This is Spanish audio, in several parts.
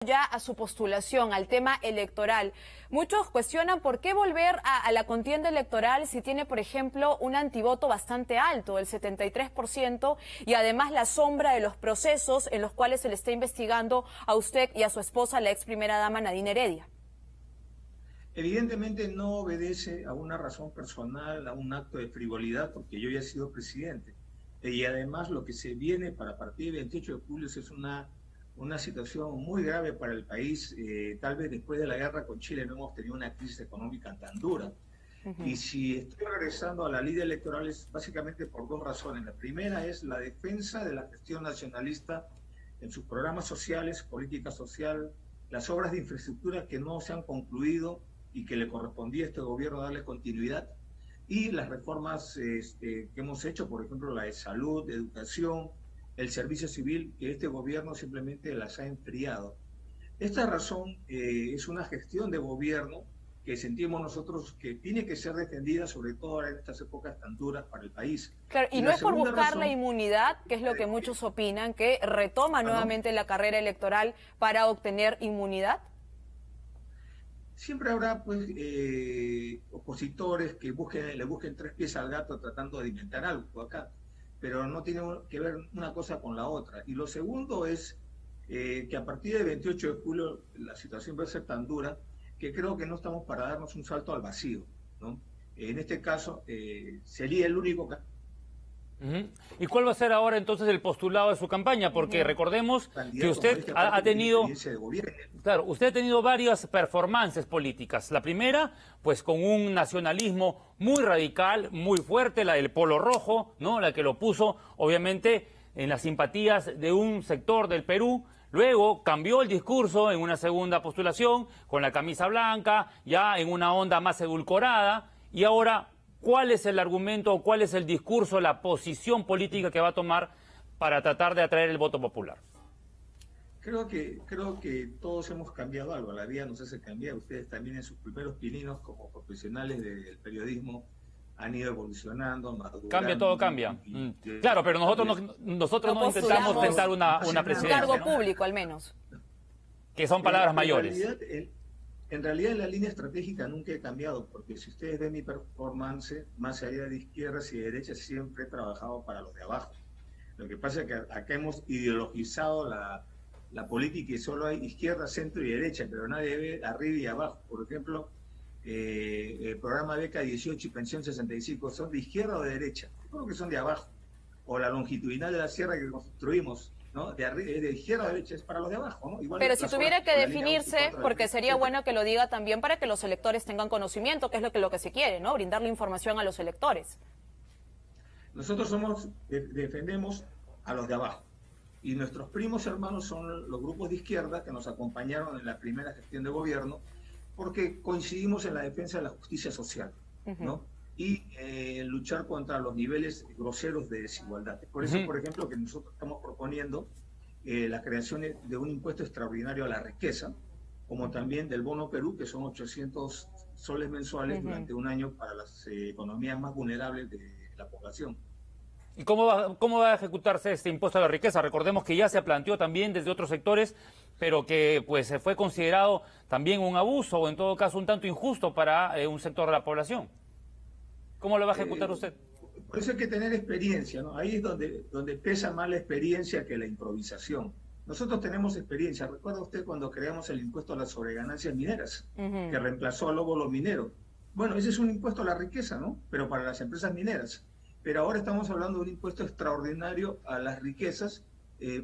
Ya a su postulación, al tema electoral. Muchos cuestionan por qué volver a la contienda electoral si tiene, por ejemplo, un antivoto bastante alto, el 73%, y además la sombra de los procesos en los cuales se le está investigando a usted y a su esposa, la ex primera dama Nadine Heredia. Evidentemente no obedece a una razón personal, a un acto de frivolidad, porque yo ya he sido presidente. Y además lo que se viene para partir del 28 de julio es una situación muy grave para el país. Tal vez después de la guerra con Chile no hemos tenido una crisis económica tan dura. Y si estoy regresando a la ley electoral es básicamente por dos razones. La primera es la defensa de la gestión nacionalista en sus programas sociales, política social, las obras de infraestructura que no se han concluido y que le correspondía a este gobierno darle continuidad, y las reformas que hemos hecho, por ejemplo, la de salud, de educación, el servicio civil, que este gobierno simplemente las ha enfriado. Esta razón es una gestión de gobierno que sentimos nosotros que tiene que ser defendida, sobre todo en estas épocas tan duras para el país. Claro, y no es por buscar la inmunidad, que es lo que muchos opinan, que retoma nuevamente la carrera electoral para obtener inmunidad. Siempre habrá pues opositores que le busquen tres pies al gato tratando de inventar algo acá, pero no tiene que ver una cosa con la otra. Y lo segundo es que a partir del 28 de julio la situación va a ser tan dura que creo que no estamos para darnos un salto al vacío, ¿no? En este caso sería el único ¿Y cuál va a ser ahora entonces el postulado de su campaña? Porque recordemos que usted ha tenido, claro, usted ha tenido varias performances políticas. La primera, pues con un nacionalismo muy radical, muy fuerte, la del Polo Rojo, ¿no? La que lo puso, obviamente, en las simpatías de un sector del Perú. Luego cambió el discurso en una segunda postulación, con la camisa blanca, ya en una onda más edulcorada, y ahora, ¿cuál es el argumento o cuál es el discurso, la posición política que va a tomar para tratar de atraer el voto popular? Creo que todos hemos cambiado algo, la vida nos hace cambiar. Ustedes también en sus primeros pininos como profesionales del periodismo han ido evolucionando, madurando. Cambia, todo cambia. Claro, pero nosotros no intentamos tentar una presidencia. Un cargo público, al menos. Que son palabras mayores. En realidad la línea estratégica nunca he cambiado, porque si ustedes ven mi performance, más allá de izquierdas y derechas, siempre he trabajado para los de abajo. Lo que pasa es que acá hemos ideologizado la política y solo hay izquierda, centro y derecha, pero nadie ve arriba y abajo. Por ejemplo, el programa Beca 18 y Pensión 65, ¿son de izquierda o de derecha? Yo creo que son de abajo. O la longitudinal de la sierra que construimos, ¿no? De izquierda a derecha, es para los de abajo, ¿no? Igual. Pero si tuviera que definirse, porque sería bueno que lo diga también para que los electores tengan conocimiento, que es lo que se quiere, ¿no? Brindarle información a los electores. Nosotros defendemos a los de abajo. Y nuestros primos hermanos son los grupos de izquierda que nos acompañaron en la primera gestión de gobierno, porque coincidimos en la defensa de la justicia social, ¿no? Y luchar contra los niveles groseros de desigualdad. Por eso, por ejemplo, que nosotros estamos proponiendo la creación de un impuesto extraordinario a la riqueza, como también del Bono Perú, que son 800 soles mensuales durante un año para las economías más vulnerables de la población. ¿Y cómo va a ejecutarse este impuesto a la riqueza? Recordemos que ya se planteó también desde otros sectores, pero que pues se fue considerado también un abuso o en todo caso un tanto injusto para un sector de la población. ¿Cómo lo va a ejecutar usted? Por eso hay que tener experiencia, ¿no? Ahí es donde pesa más la experiencia que la improvisación. Nosotros tenemos experiencia. ¿Recuerda usted cuando creamos el impuesto a las sobreganancias mineras, que reemplazó al óvulo minero? Bueno, ese es un impuesto a la riqueza, ¿no? Pero para las empresas mineras. Pero ahora estamos hablando de un impuesto extraordinario a las riquezas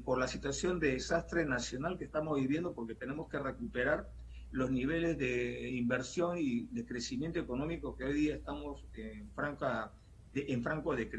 por la situación de desastre nacional que estamos viviendo, porque tenemos que recuperar los niveles de inversión y de crecimiento económico que hoy día estamos en franco de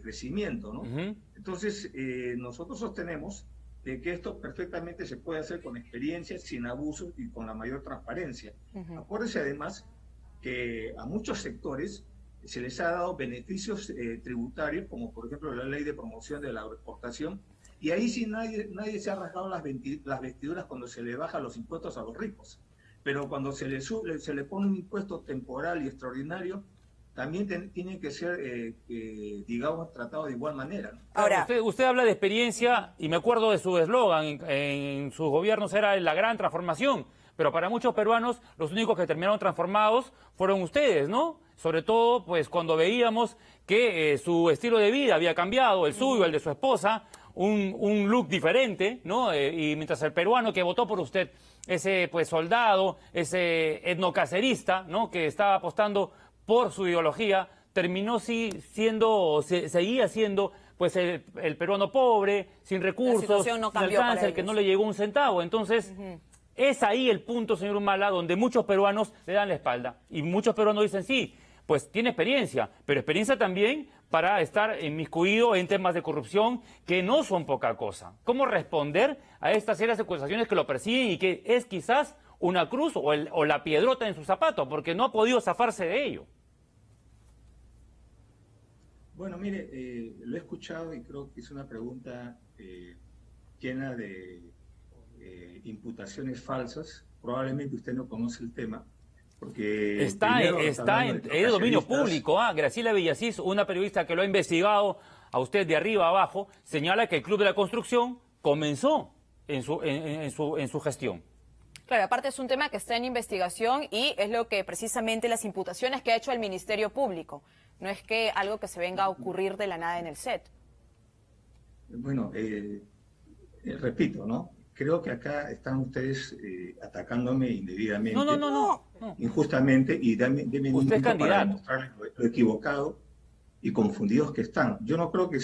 crecimiento, ¿no? Entonces, nosotros sostenemos de que esto perfectamente se puede hacer con experiencia, sin abusos y con la mayor transparencia. Acuérdese además que a muchos sectores se les ha dado beneficios tributarios, como por ejemplo la ley de promoción de la agroexportación, y ahí sí nadie se ha rasgado las vestiduras cuando se le bajan los impuestos a los ricos. Pero cuando se le pone un impuesto temporal y extraordinario, también tienen que ser, digamos, tratados de igual manera, ¿no? Ahora, usted habla de experiencia y me acuerdo de su eslogan, en sus gobiernos era la gran transformación, pero para muchos peruanos los únicos que terminaron transformados fueron ustedes, ¿no? Sobre todo, pues, cuando veíamos que su estilo de vida había cambiado, el suyo, el de su esposa, un look diferente, ¿no? Y mientras el peruano que votó por usted, ese, pues, soldado, ese etnocacerista, ¿no? Que estaba apostando por su ideología, terminó seguía siendo pues el peruano pobre, sin recursos, sin alcance, el que no le llegó un centavo. Entonces, es ahí el punto, señor Humala, donde muchos peruanos le dan la espalda. Y muchos peruanos dicen, sí, pues tiene experiencia, pero experiencia también para estar inmiscuido en temas de corrupción que no son poca cosa. ¿Cómo responder a estas serias acusaciones que lo persiguen y que es quizás una cruz o la piedrota en su zapato, porque no ha podido zafarse de ello? Bueno, mire, lo he escuchado y creo que es una pregunta llena de imputaciones falsas. Probablemente usted no conoce el tema, porque es dominio público. Graciela Villasís, una periodista que lo ha investigado a usted de arriba a abajo, señala que el Club de la Construcción comenzó en su gestión. Claro, aparte es un tema que está en investigación y es lo que precisamente las imputaciones que ha hecho el Ministerio Público. No es que algo que se venga a ocurrir de la nada en el set. Bueno, repito, ¿no? Creo que acá están ustedes atacándome indebidamente. No. Injustamente, y denme un usted minuto para demostrarles lo equivocado y confundidos que están. Yo no creo que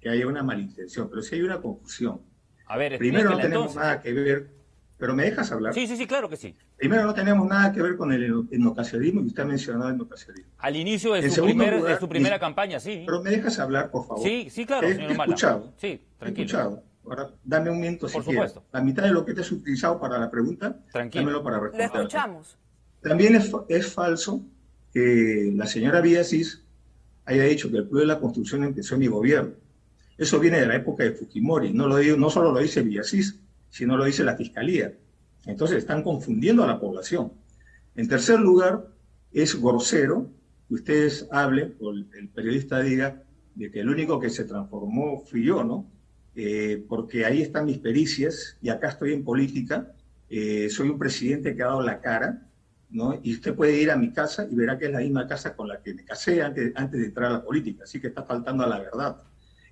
que haya una malintención, pero sí hay una confusión. A ver, primero, no tenemos nada que ver. ¿Pero me dejas hablar? Sí, claro que sí. Primero, no tenemos nada que ver con el etnocacerismo, y usted ha mencionado el etnocacerismo. Al inicio de su primera campaña, sí. Pero me dejas hablar, por favor. Sí, claro, señor Humala. Escuchado. Sí, tranquilo. He escuchado. Ahora, dame un minuto si quieres. La mitad de lo que te has utilizado para la pregunta, dámelo para responder. Lo escuchamos. También es falso que la señora Villasís haya dicho que el Club de la Construcción empezó en mi gobierno. Eso viene de la época de Fujimori. No solo lo dice Villasís, sino lo dice la Fiscalía. Entonces están confundiendo a la población. En tercer lugar, es grosero que ustedes hablen, o el periodista diga, de que el único que se transformó fui yo, ¿no? Porque ahí están mis pericias y acá estoy en política. Soy un presidente que ha dado la cara, ¿no? Y usted puede ir a mi casa y verá que es la misma casa con la que me casé antes de entrar a la política. Así que está faltando a la verdad.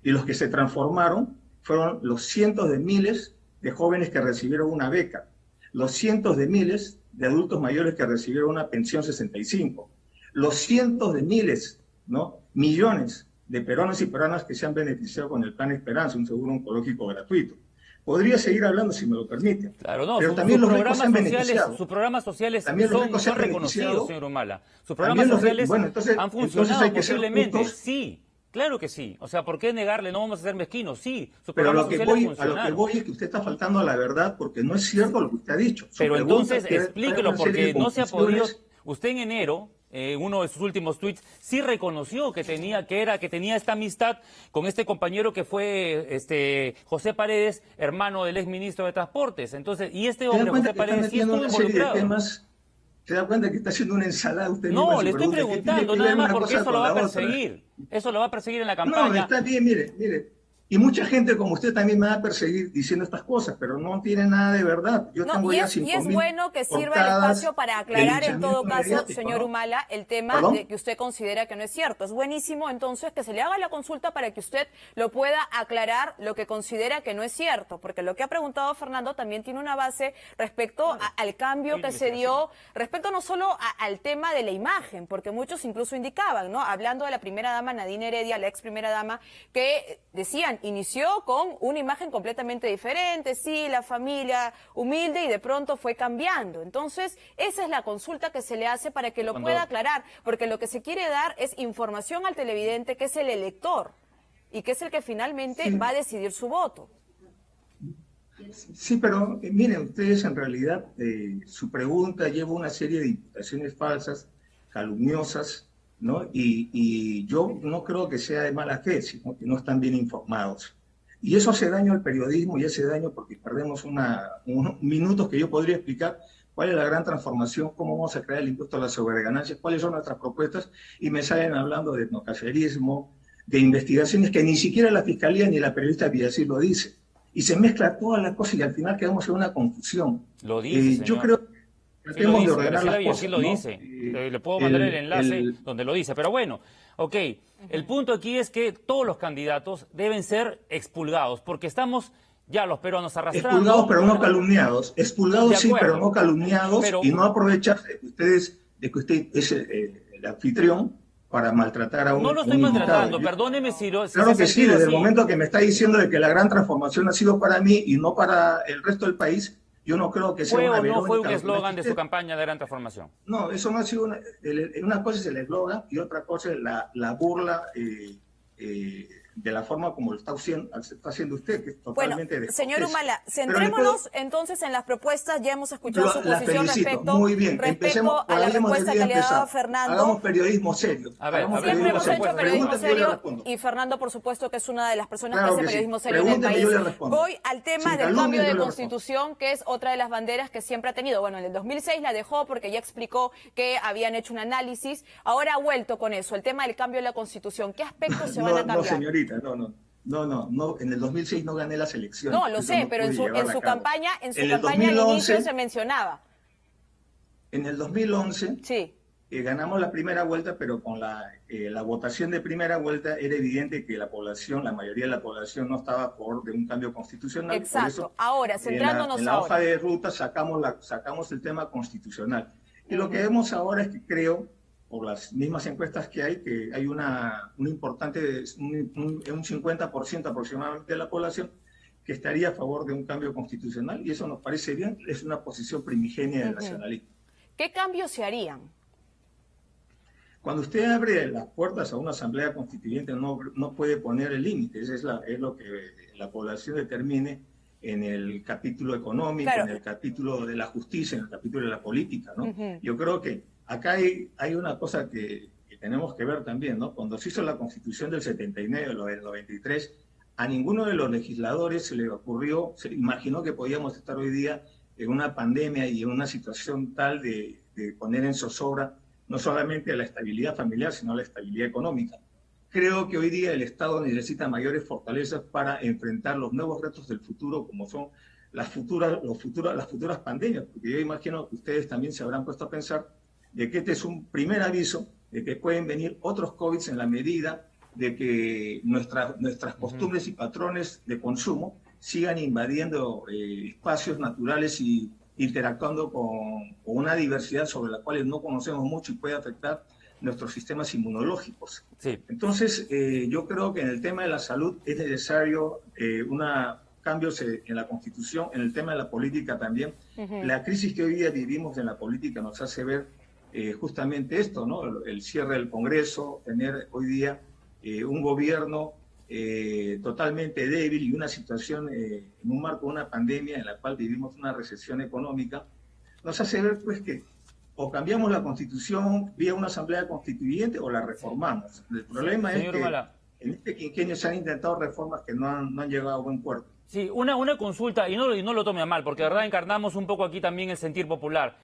Y los que se transformaron fueron los cientos de miles de jóvenes que recibieron una beca, los cientos de miles de adultos mayores que recibieron una pensión 65, los cientos de miles, ¿no? Millones de peruanos y peruanas que se han beneficiado con el Plan Esperanza, un seguro oncológico gratuito. Podría seguir hablando si me lo permite. Claro, no, pero también los ricos se han beneficiado. Sus programas sociales son reconocidos, señor Humala. Sus programas sociales han funcionado posiblemente, sí. Claro que sí. O sea, ¿por qué negarle? No vamos a ser mezquinos. Sí, pero a lo que voy es que usted está faltando a la verdad porque no es cierto lo que usted ha dicho. Pero entonces explíquelo, porque no se ha podido. Usted en enero, uno de sus últimos tweets, sí reconoció que tenía esta amistad con este compañero que fue José Paredes, hermano del exministro de Transportes. Entonces, y este hombre, José Paredes, sí estuvo involucrado. ¿Se da cuenta que está haciendo una ensalada usted? No, le estoy preguntando nada más porque eso lo va a perseguir. Eso lo va a perseguir en la campaña. No, está bien, mire. Y mucha gente como usted también me va a perseguir diciendo estas cosas, pero no tiene nada de verdad. Yo tengo ya 5.000 y es bueno que sirva el espacio para aclarar en todo caso, señor Humala, el tema de que usted considera que no es cierto. Es buenísimo entonces que se le haga la consulta para que usted lo pueda aclarar lo que considera que no es cierto, porque lo que ha preguntado Fernando también tiene una base respecto al cambio que se dio, respecto no solo al tema de la imagen, porque muchos incluso indicaban, ¿no? Hablando de la primera dama Nadine Heredia, la ex primera dama, que decían, inició con una imagen completamente diferente, sí, la familia humilde, y de pronto fue cambiando. Entonces, esa es la consulta que se le hace para que lo pueda aclarar, porque lo que se quiere dar es información al televidente, que es el elector, y que es el que finalmente va a decidir su voto. Sí, pero miren, ustedes en realidad, su pregunta lleva una serie de imputaciones falsas, calumniosas, ¿no? Y yo no creo que sea de mala fe, sino que no están bien informados. Y eso hace daño al periodismo y hace daño porque perdemos unos minutos que yo podría explicar cuál es la gran transformación, cómo vamos a crear el impuesto a las sobreganancias, cuáles son nuestras propuestas, y me salen hablando de etnocacerismo, de investigaciones que ni siquiera la Fiscalía ni la periodista Villasir lo dice. Y se mezcla todas las cosas y al final quedamos en una confusión. Lo dice, yo creo que tratemos de ordenar las cosas, sí lo dice. Le puedo mandar el enlace donde lo dice. Pero bueno, ok. El punto aquí es que todos los candidatos deben ser expulgados, porque estamos ya los peruanos arrastrando. Expulgados pero no calumniados. Expulgados sí, pero no calumniados, y no aprovecharse de que usted es el anfitrión para maltratar a un No lo estoy maltratando, perdóneme si lo... Claro que sí, desde el momento que me está diciendo de que la gran transformación ha sido para mí y no para el resto del país, yo no creo que sea una no fue un eslogan de su campaña de gran transformación. No, eso no ha sido una cosa es el eslogan y otra cosa es la burla de la forma como lo está haciendo usted, que es totalmente descortés. Señor Humala, centrémonos entonces en las propuestas. Ya hemos escuchado su posición respecto a la respuesta que le ha dado Fernando. Hagamos periodismo serio. Siempre hemos hecho periodismo serio y Fernando, por supuesto, que es una de las personas que hace periodismo serio en el país. Voy al tema del cambio de constitución, que es otra de las banderas que siempre ha tenido. Bueno, en el 2006 la dejó porque ya explicó que habían hecho un análisis. Ahora ha vuelto con eso, el tema del cambio de la constitución. ¿Qué aspectos se van a cambiar? No, señorita. No, en el 2006 no gané las elecciones. No, lo sé, pero en su campaña al inicio se mencionaba. En el 2011 sí. Ganamos la primera vuelta, pero con la votación de primera vuelta era evidente que la mayoría de la población no estaba a favor de un cambio constitucional. Exacto. Por eso, ahora, centrándonos en la hoja de ruta sacamos el tema constitucional. Y lo que vemos ahora es que creo, por las mismas encuestas que hay un importante, un 50% aproximadamente de la población que estaría a favor de un cambio constitucional, y eso nos parece bien, es una posición primigenia del nacionalismo. ¿Qué cambios se harían? Cuando usted abre las puertas a una asamblea constituyente no puede poner el límite, es lo que la población determine en el capítulo económico, en el capítulo de la justicia, en el capítulo de la política, ¿no? Yo creo que acá hay una cosa que tenemos que ver también, ¿no? Cuando se hizo la Constitución del 79 o del 93, a ninguno de los legisladores se le ocurrió, se imaginó que podíamos estar hoy día en una pandemia y en una situación tal de poner en zozobra no solamente la estabilidad familiar, sino la estabilidad económica. Creo que hoy día el Estado necesita mayores fortalezas para enfrentar los nuevos retos del futuro, como son las futuras pandemias, porque yo imagino que ustedes también se habrán puesto a pensar de que este es un primer aviso de que pueden venir otros COVID en la medida de que nuestras costumbres y patrones de consumo sigan invadiendo espacios naturales y interactuando con una diversidad sobre la cual no conocemos mucho y puede afectar nuestros sistemas inmunológicos. Sí. Entonces, yo creo que en el tema de la salud es necesario cambios en la Constitución, en el tema de la política también. La crisis que hoy día vivimos en la política nos hace ver justamente esto, ¿no? El cierre del Congreso, tener hoy día un gobierno totalmente débil y una situación en un marco de una pandemia en la cual vivimos una recesión económica, nos hace ver pues que o cambiamos la Constitución vía una asamblea constituyente o la reformamos. El problema es que en este quinquenio se han intentado reformas que no han llegado a buen puerto. Sí, una consulta, y no lo tome a mal, porque de verdad encarnamos un poco aquí también el sentir popular.